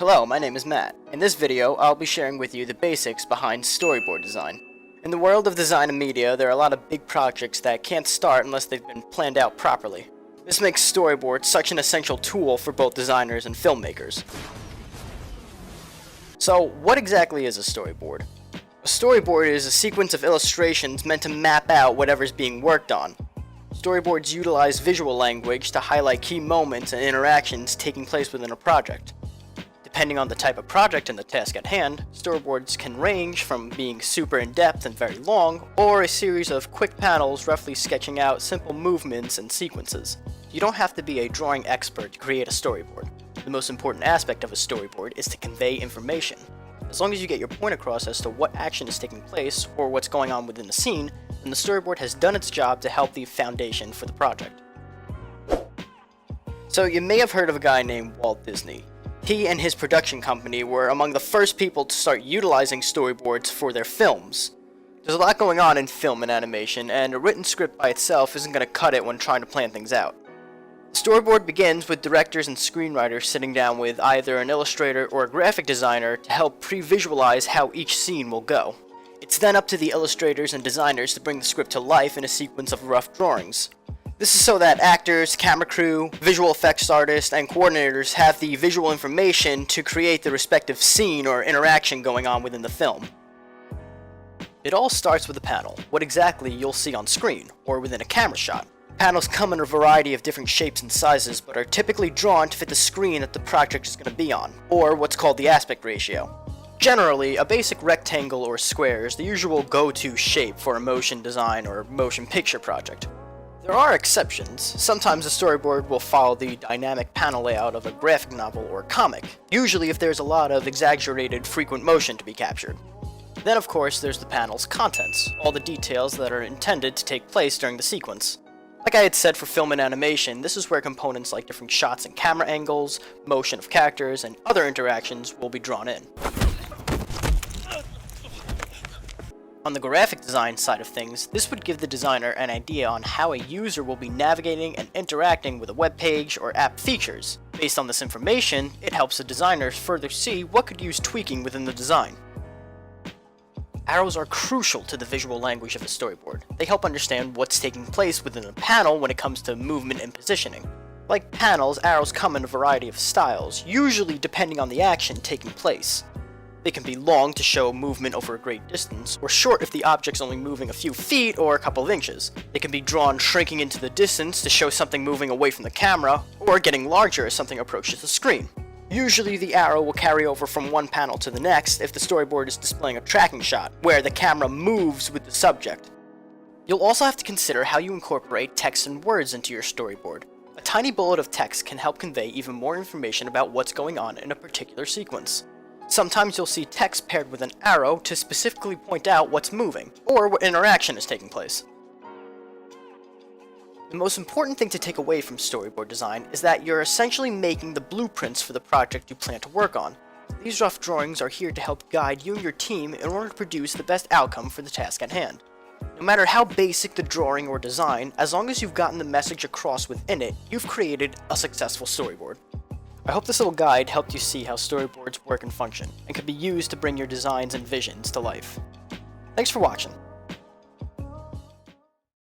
Hello, my name is Matt. In this video, I'll be sharing with you the basics behind storyboard design. In the world of design and media, there are a lot of big projects that can't start unless they've been planned out properly. This makes storyboards such an essential tool for both designers and filmmakers. So, what exactly is a storyboard? A storyboard is a sequence of illustrations meant to map out whatever's being worked on. Storyboards utilize visual language to highlight key moments and interactions taking place within a project. Depending on the type of project and the task at hand, storyboards can range from being super in-depth and very long, or a series of quick panels roughly sketching out simple movements and sequences. You don't have to be a drawing expert to create a storyboard. The most important aspect of a storyboard is to convey information. As long as you get your point across as to what action is taking place or what's going on within the scene, then the storyboard has done its job to help the foundation for the project. So you may have heard of a guy named Walt Disney. He and his production company were among the first people to start utilizing storyboards for their films. There's a lot going on in film and animation, and a written script by itself isn't going to cut it when trying to plan things out. The storyboard begins with directors and screenwriters sitting down with either an illustrator or a graphic designer to help pre-visualize how each scene will go. It's then up to the illustrators and designers to bring the script to life in a sequence of rough drawings. This is so that actors, camera crew, visual effects artists, and coordinators have the visual information to create the respective scene or interaction going on within the film. It all starts with a panel, what exactly you'll see on screen, or within a camera shot. Panels come in a variety of different shapes and sizes, but are typically drawn to fit the screen that the project is going to be on, or what's called the aspect ratio. Generally, a basic rectangle or square is the usual go-to shape for a motion design or motion picture project. There are exceptions. Sometimes a storyboard will follow the dynamic panel layout of a graphic novel or comic, usually if there's a lot of exaggerated frequent motion to be captured. Then of course there's the panel's contents, all the details that are intended to take place during the sequence. Like I had said for film and animation, this is where components like different shots and camera angles, motion of characters, and other interactions will be drawn in. On the graphic design side of things, this would give the designer an idea on how a user will be navigating and interacting with a web page or app features. Based on this information, it helps the designer further see what could use tweaking within the design. Arrows are crucial to the visual language of a storyboard. They help understand what's taking place within a panel when it comes to movement and positioning. Like panels, arrows come in a variety of styles, usually depending on the action taking place. They can be long to show movement over a great distance, or short if the object's only moving a few feet or a couple of inches. They can be drawn shrinking into the distance to show something moving away from the camera, or getting larger as something approaches the screen. Usually the arrow will carry over from one panel to the next if the storyboard is displaying a tracking shot, where the camera moves with the subject. You'll also have to consider how you incorporate text and words into your storyboard. A tiny bullet of text can help convey even more information about what's going on in a particular sequence. Sometimes you'll see text paired with an arrow to specifically point out what's moving, or what interaction is taking place. The most important thing to take away from storyboard design is that you're essentially making the blueprints for the project you plan to work on. These rough drawings are here to help guide you and your team in order to produce the best outcome for the task at hand. No matter how basic the drawing or design, as long as you've gotten the message across within it, you've created a successful storyboard. I hope this little guide helped you see how storyboards work and function, and can be used to bring your designs and visions to life. Thanks for watching.